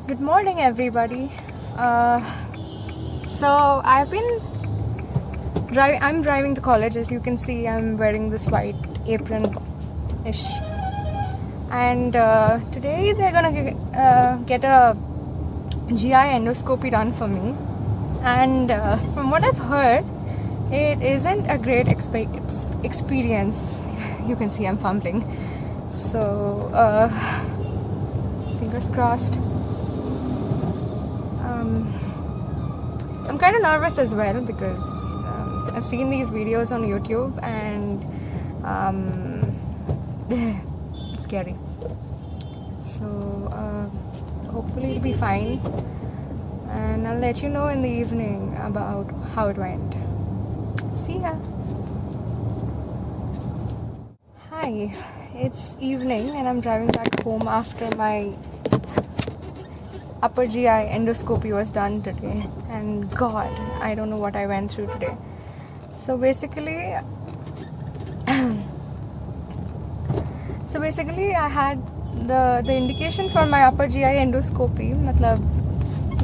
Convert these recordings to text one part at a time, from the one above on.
Good morning, everybody. So I'm driving to college. As you can see, I'm wearing this white apron-ish, and today they're gonna get a GI endoscopy done for me. And from what I've heard, it isn't a great experience. You can see I'm fumbling. So fingers crossed. I'm kind of nervous as well because I've seen these videos on YouTube and it's scary. So hopefully it'll be fine, and I'll let you know in the evening about how it went. See ya. Hi, it's evening and I'm driving back home after my upper GI endoscopy was done today, and God, I don't know what I went through today. So basically I had the indication for my upper GI endoscopy. Matlab,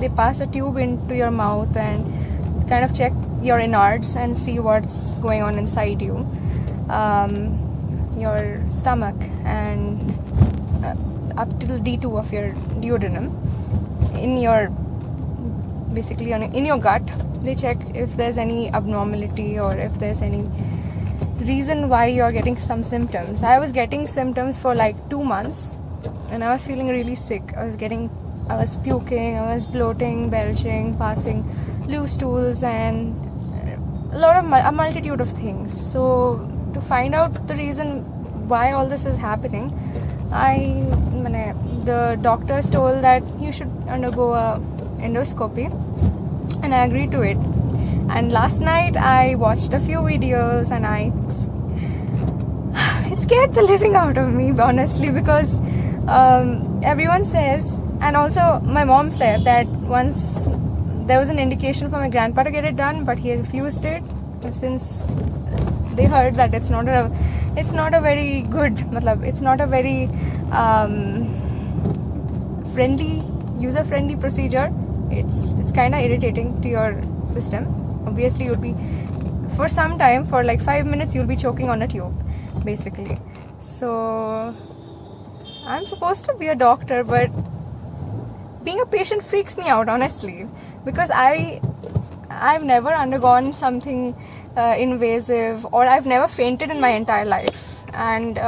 they pass a tube into your mouth and kind of check your innards and see what's going on inside you, your stomach, and up till D2 of your duodenum. In your gut, they check if there's any abnormality or if there's any reason why you're getting some symptoms. I was getting symptoms for like 2 months, and I was feeling really sick. I was puking, I was bloating, belching, passing loose stools, and a multitude of things. So to find out the reason why all this is happening, the doctors told that you should undergo a endoscopy, and I agreed to it. And last night I watched a few videos, and it scared the living out of me, honestly, because everyone says, and also my mom said that once there was an indication for my grandpa to get it done, but he refused it since they heard that it's not a very good, it's not a very user-friendly procedure. It's kind of irritating to your system. Obviously, you'll be, for some time, for like 5 minutes, you'll be choking on a tube, basically. So I'm supposed to be a doctor, but being a patient freaks me out, honestly, because I've never undergone something invasive, or I've never fainted in my entire life. And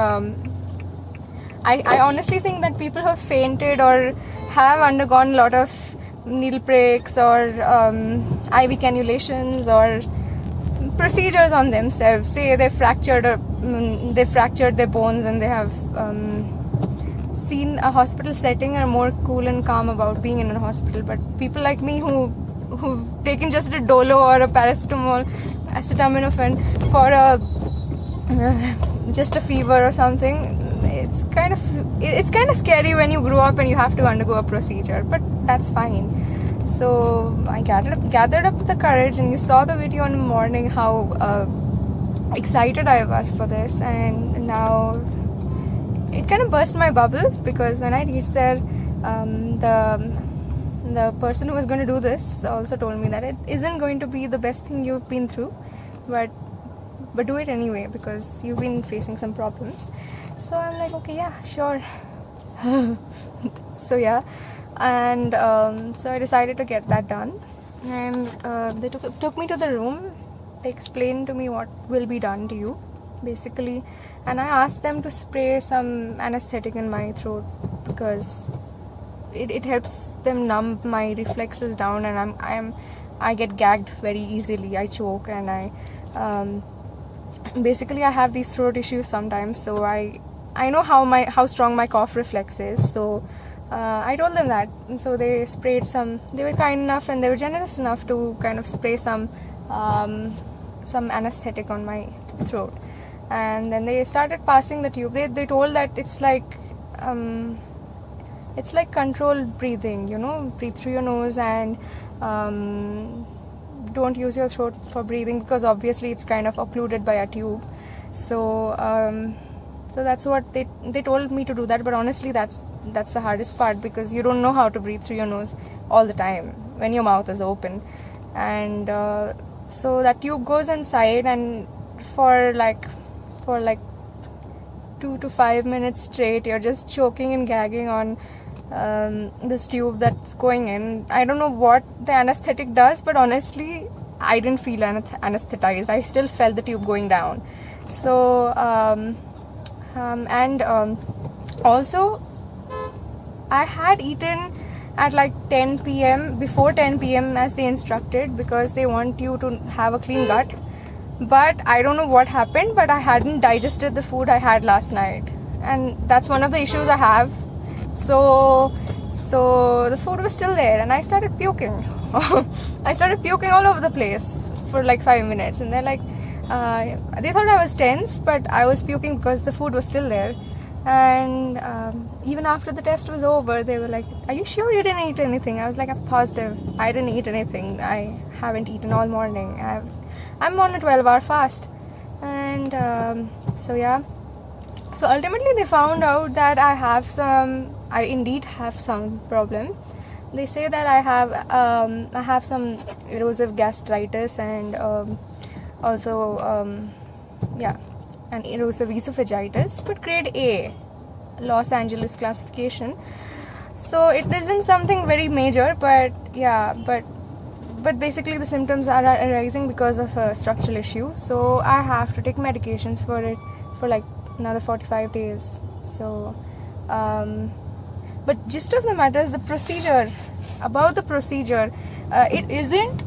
I honestly think that people who have fainted or have undergone a lot of needle pricks or IV cannulations or procedures on themselves, say they fractured their bones, and they have seen a hospital setting, are more cool and calm about being in a hospital. But people like me who've taken just a Dolo or a acetaminophen for just a fever or something, it's kind of scary when you grow up and you have to undergo a procedure, but that's fine. So I gathered up the courage, and you saw the video in the morning how excited I was for this, and now it kind of burst my bubble, because when I reached there, the person who was going to do this also told me that it isn't going to be the best thing you've been through, but do it anyway because you've been facing some problems. So I'm like, okay, yeah, sure. So yeah, and so I decided to get that done, and they took me to the room. They explained to me what will be done to you, basically, and I asked them to spray some anesthetic in my throat because it helps them numb my reflexes down, and I get gagged very easily. I choke, and I basically I have these throat issues sometimes, so I know how strong my cough reflex is. So I told them that, and so they sprayed some. They were kind enough and they were generous enough to kind of spray some anesthetic on my throat, and then they started passing the tube. They told that it's like controlled breathing, breathe through your nose, and don't use your throat for breathing because obviously it's kind of occluded by a tube. So So that's what they told me to do that. But honestly, that's the hardest part, because you don't know how to breathe through your nose all the time when your mouth is open. And so that tube goes inside, and for like 2 to 5 minutes straight, you're just choking and gagging on this tube that's going in. I don't know what the anesthetic does, but honestly, I didn't feel anesthetized. I still felt the tube going down. So also, I had eaten at like 10 p.m. before 10 p.m. as they instructed, because they want you to have a clean gut. But I don't know what happened, but I hadn't digested the food I had last night, and that's one of the issues I have. So the food was still there, and I started puking. I started puking all over the place for like 5 minutes, and they're like, they thought I was tense, but I was puking because the food was still there. And even after the test was over, they were like, "Are you sure you didn't eat anything?" I was like, "I'm positive. I didn't eat anything. I haven't eaten all morning. I'm on a 12-hour fast." And so yeah. So ultimately, they found out that I indeed have some problem. They say that I have some erosive gastritis, and also an erosive esophagitis, but grade A, Los Angeles classification. So it isn't something very major, but yeah, but basically the symptoms are arising because of a structural issue. So I have to take medications for it for like another 45 days. So but gist of the matter is the procedure. About the procedure, it isn't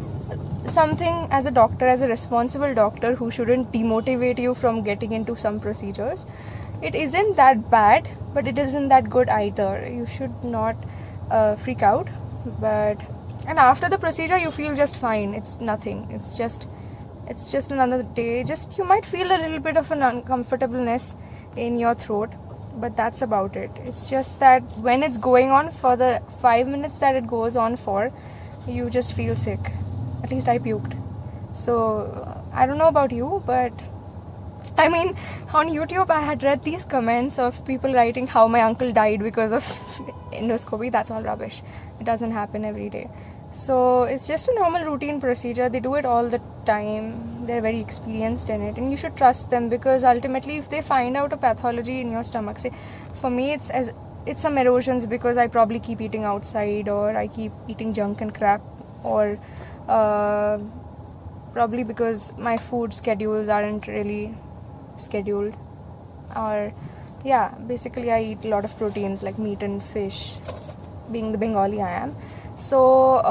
something, as a doctor, as a responsible doctor who shouldn't demotivate you from getting into some procedures. It isn't that bad, but it isn't that good either. You should not freak out. And after the procedure, you feel just fine. It's nothing. It's just another day. Just you might feel a little bit of an uncomfortableness in your throat, but that's about it. It's just that when it's going on for the 5 minutes that it goes on for, you just feel sick. At least I puked. So I don't know about you, but I mean, on YouTube I had read these comments of people writing how my uncle died because of endoscopy. That's all rubbish. It doesn't happen every day. So it's just a normal routine procedure. They do it all the time. They're very experienced in it, and you should trust them, because ultimately if they find out a pathology in your stomach, say for me it's some erosions because I probably keep eating outside, or I keep eating junk and crap, or probably because my food schedules aren't really scheduled, or yeah, basically I eat a lot of proteins like meat and fish, being the Bengali I am. So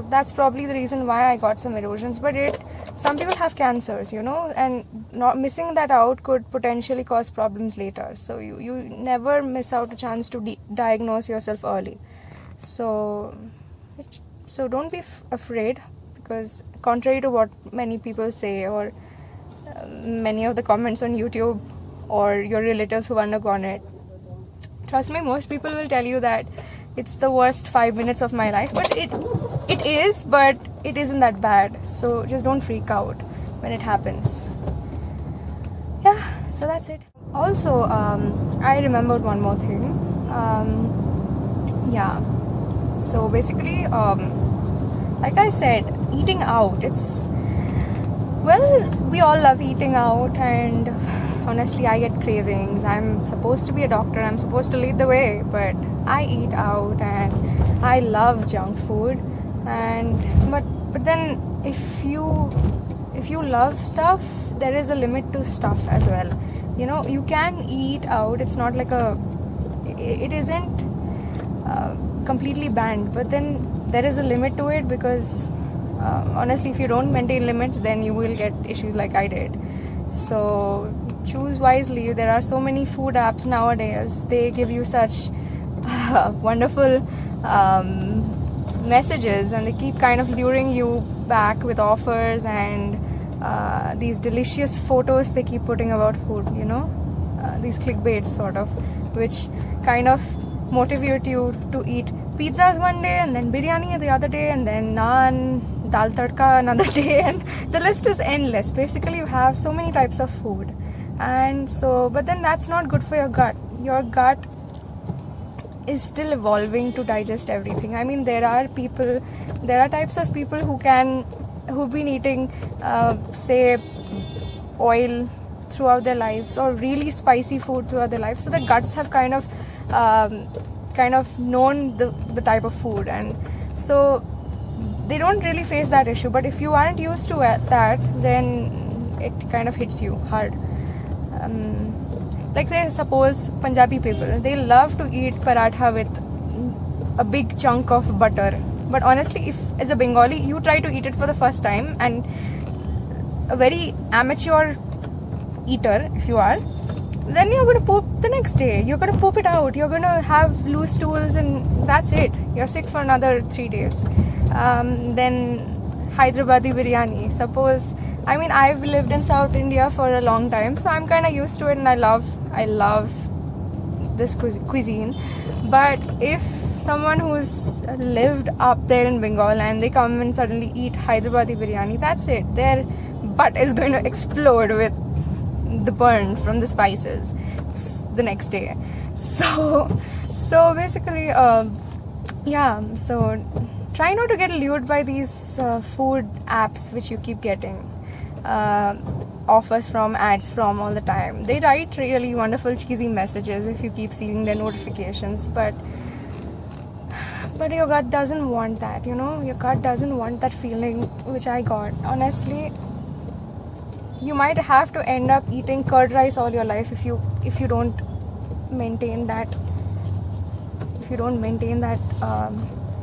that's probably the reason why I got some erosions. But some people have cancers, and not missing that out could potentially cause problems later. So you never miss out a chance to diagnose yourself early. So don't be afraid, because contrary to what many people say, or many of the comments on YouTube, or your relatives who've undergone it, trust me, most people will tell you that it's the worst 5 minutes of my life. But it is, but it isn't that bad. So just don't freak out when it happens. Yeah, so that's it. Also, I remembered one more thing. So basically, like I said, eating out, we all love eating out, and honestly, I get cravings. I'm supposed to be a doctor, I'm supposed to lead the way, but I eat out, and I love junk food. But then if you love stuff, there is a limit to stuff as well. You can eat out. It's not like it isn't completely banned, but then there is a limit to it, because honestly, if you don't maintain limits, then you will get issues like I did. So choose wisely. There are so many food apps nowadays. They give you such wonderful messages, and they keep kind of luring you back with offers and these delicious photos they keep putting about food, these clickbaits sort of, which kind of motivate you to eat pizzas one day, and then biryani the other day, and then naan, dal tadka another day, and the list is endless. Basically, you have so many types of food, And so, but then that's not good for your gut. Your gut is still evolving to digest everything. I mean, there are types of people who've been eating say oil throughout their lives, or really spicy food throughout their lives, so their guts have kind of known the type of food, and so they don't really face that issue. But if you aren't used to that, then it kind of hits you hard. Like, say, suppose Punjabi people, they love to eat paratha with a big chunk of butter. But honestly, if as a Bengali you try to eat it for the first time, and a very amateur eater if you are, then you're going to poop the next day. You're going to poop it out. You're going to have loose stools, and that's it. You're sick for another 3 days. Then Hyderabadi biryani. Suppose, I mean, I've lived in South India for a long time, so I'm kind of used to it, and I love this cuisine. But if someone who's lived up there in Bengal and they come and suddenly eat Hyderabadi biryani, that's it. Their butt is going to explode with the burn from the spices the next day. So basically, so try not to get lured by these food apps which you keep getting offers from, ads from all the time. They write really wonderful cheesy messages if you keep seeing their notifications, but your gut doesn't want that, your gut doesn't want that feeling which I got. Honestly, you might have to end up eating curd rice all your life if you don't maintain that.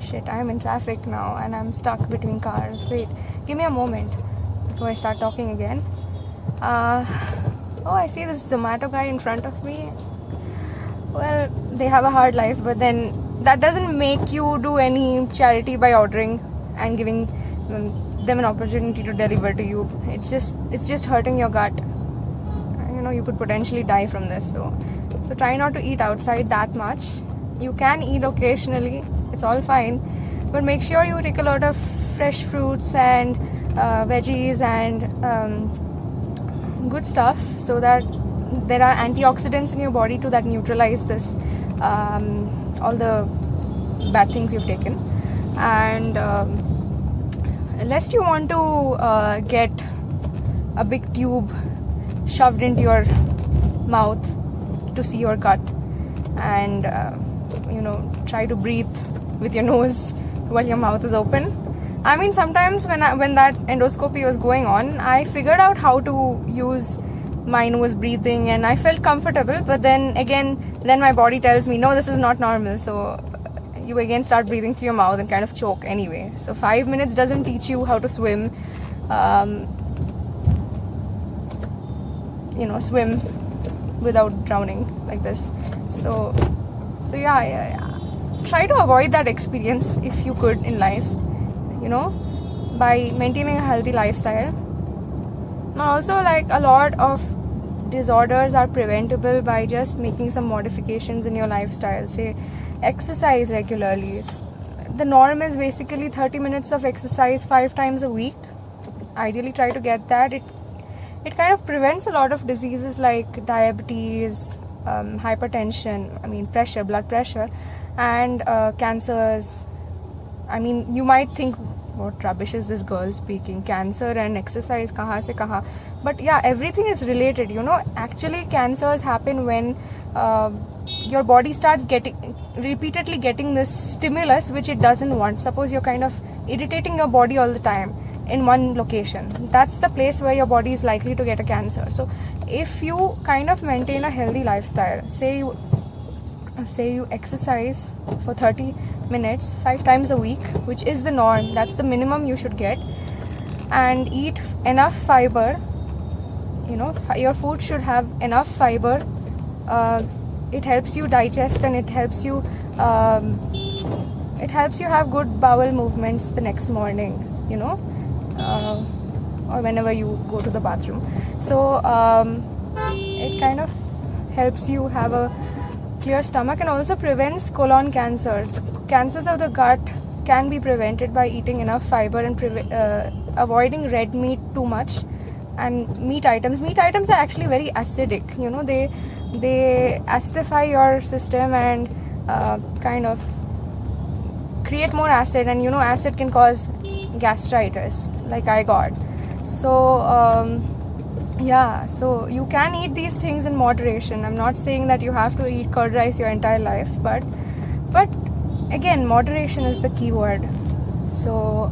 Shit, I'm in traffic now and I'm stuck between cars. Wait, give me a moment before I start talking again. I see this Zomato guy in front of me. Well, they have a hard life, but then that doesn't make you do any charity by ordering and giving them an opportunity to deliver to you. It's just hurting your gut. You could potentially die from this. So try not to eat outside that much. You can eat occasionally, it's all fine, but make sure you take a lot of fresh fruits and veggies and good stuff, so that there are antioxidants in your body that neutralize this all the bad things you've taken. And lest you want to get a big tube shoved into your mouth to see your gut, and try to breathe with your nose while your mouth is open. I mean, sometimes when that endoscopy was going on, I figured out how to use my nose breathing and I felt comfortable, but then my body tells me, no, this is not normal. So you again start breathing through your mouth and kind of choke anyway. So 5 minutes doesn't teach you how to swim. Swim without drowning like this. So try to avoid that experience if you could in life, by maintaining a healthy lifestyle. And also, like, a lot of disorders are preventable by just making some modifications in your lifestyle. Say, exercise regularly. The norm is basically 30 minutes of exercise 5 times a week. Ideally try to get that. It kind of prevents a lot of diseases like diabetes, hypertension, blood pressure, and cancers. I mean, you might think, what rubbish is this girl speaking? Cancer and exercise, kahan se kahan? But yeah, everything is related. Actually, cancers happen when your body starts repeatedly getting this stimulus which it doesn't want. Suppose you're kind of irritating your body all the time in one location. That's the place where your body is likely to get a cancer. So if you kind of maintain a healthy lifestyle, say you exercise for 30 minutes 5 times a week, which is the norm, that's the minimum you should get, and eat enough fiber. Your food should have enough fiber. It helps you digest, and it helps you have good bowel movements the next morning, or whenever you go to the bathroom. So it kind of helps you have a clear stomach, and also prevents colon cancers. Cancers of the gut can be prevented by eating enough fiber and avoiding red meat too much, and meat items. Meat items are actually very acidic. They acidify your system and kind of create more acid, and acid can cause gastritis, like I got. So so you can eat these things in moderation. I'm not saying that you have to eat curd rice your entire life, but again, moderation is the key word. So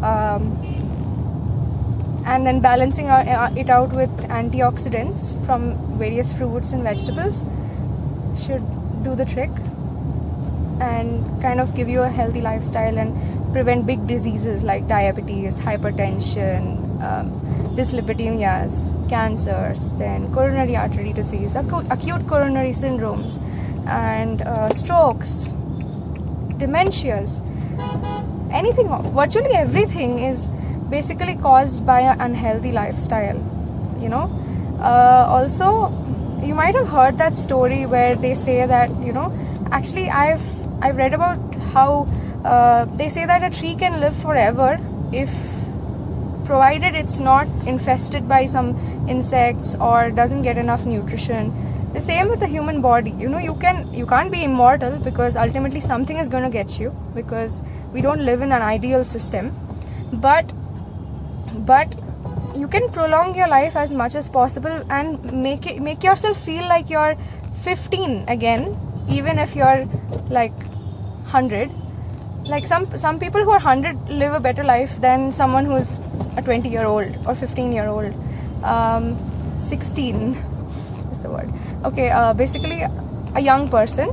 and then balancing it out with antioxidants from various fruits and vegetables should do the trick and kind of give you a healthy lifestyle and prevent big diseases like diabetes, hypertension, dyslipidemias, cancers, then coronary artery disease, acute coronary syndromes, and strokes, dementias. Anything, virtually everything is basically caused by an unhealthy lifestyle. Also, you might have heard that story where they say that actually I've read about how they say that a tree can live forever if provided it's not infested by some insects or doesn't get enough nutrition. The same with the human body. You can't be immortal, because ultimately something is going to get you, because we don't live in an ideal system. But you can prolong your life as much as possible and make yourself feel like you're 15 again, even if you're like 100. Like some people who are 100 live a better life than someone who's a 20-year-old or 15-year-old. 16 is the word. Okay, basically a young person,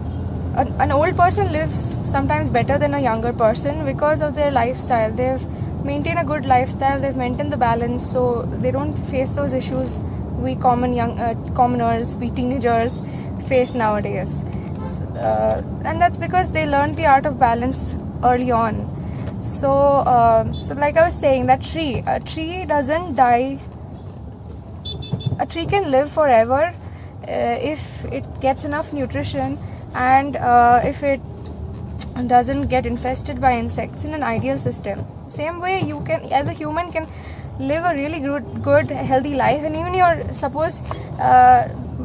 an old person lives sometimes better than a younger person because of their lifestyle. They've maintained a good lifestyle, they've maintained the balance, so they don't face those issues we commoners, we teenagers face nowadays. And that's because they learned the art of balance early on. So like I was saying, a tree doesn't die. A tree can live forever if it gets enough nutrition and if it doesn't get infested by insects in an ideal system. Same way you can, as a human, can live a really good healthy life, and even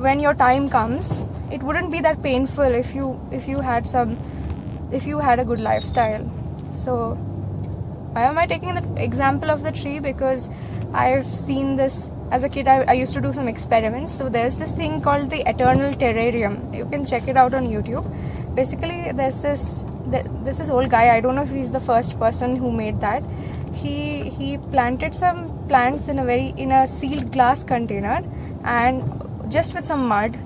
when your time comes, it wouldn't be that painful if you had a good lifestyle. So why am I taking the example of the tree? Because I've seen this as a kid. I used to do some experiments. So there's this thing called the Eternal Terrarium. You can check it out on YouTube. Basically, there's this old guy. I don't know if he's the first person who made that. He planted some plants in a sealed glass container, and just with some mud,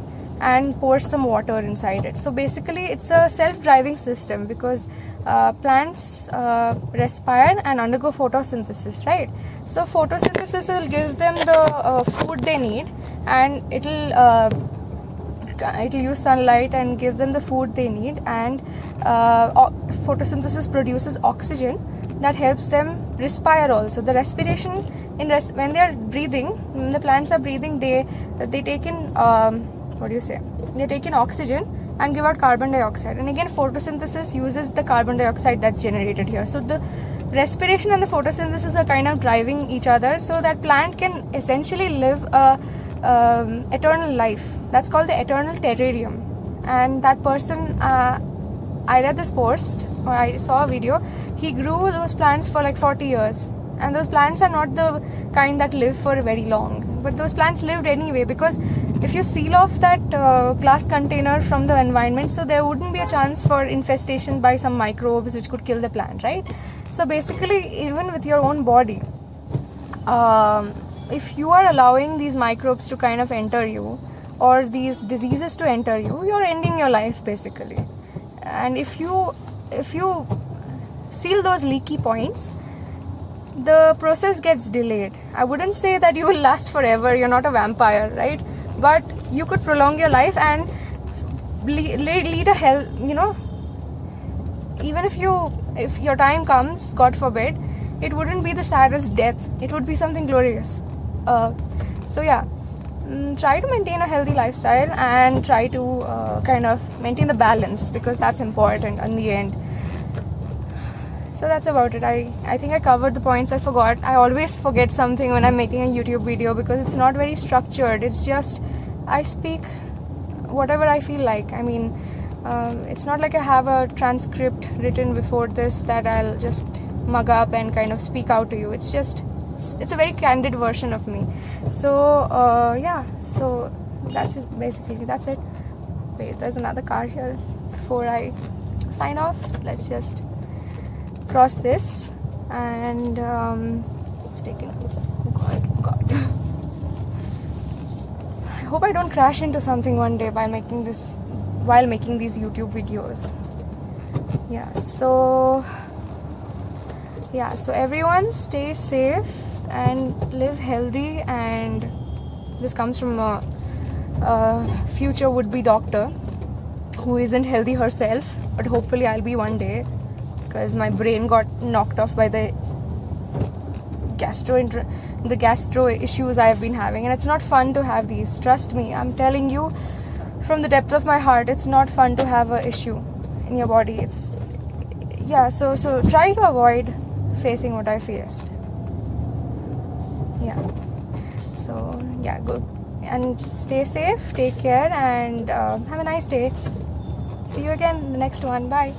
and pour some water inside it. So basically it's a self-driving system, because plants respire and undergo photosynthesis, right? So photosynthesis will give them the food they need, and it'll use sunlight and give them the food they need, and photosynthesis produces oxygen that helps them respire also. The respiration when they are breathing, when the plants are breathing, they take in they take in oxygen and give out carbon dioxide, and again photosynthesis uses the carbon dioxide that's generated here. So the respiration and the photosynthesis are kind of driving each other, so that plant can essentially live a eternal life. That's called the Eternal Terrarium. And that person, I read this post, or I saw a video, he grew those plants for like 40 years, and those plants are not the kind that live for very long, but those plants lived anyway, because if you seal off that glass container from the environment, so there wouldn't be a chance for infestation by some microbes which could kill the plant, right? So basically, even with your own body, if you are allowing these microbes to kind of enter you, or these diseases to enter you, you're ending your life basically. And if you seal those leaky points, the process gets delayed. I wouldn't say that you will last forever, you're not a vampire, right? But you could prolong your life and lead a health, even if your time comes, God forbid, it wouldn't be the saddest death, it would be something glorious. So yeah, try to maintain a healthy lifestyle and try to kind of maintain the balance, because that's important in the end. So that's about it. I think I covered the points I forgot. I always forget something when I'm making a YouTube video because it's not very structured. It's just I speak whatever I feel like. I mean, it's not like I have a transcript written before this that I'll just mug up and kind of speak out to you. It's a very candid version of me. So yeah, so that's it basically. That's it. Wait, there's another car here. Before I sign off, let's just cross this and it's taken. Oh god. I hope I don't crash into something one day while making these YouTube videos. So everyone stay safe and live healthy. And this comes from a future would-be doctor who isn't healthy herself, but hopefully I'll be one day, because my brain got knocked off by the gastro issues I've been having, and it's not fun to have these. Trust me, I'm telling you from the depth of my heart, it's not fun to have an issue in your body. So try to avoid facing what I faced. Good. And stay safe, take care, and have a nice day. See you again in the next one. Bye.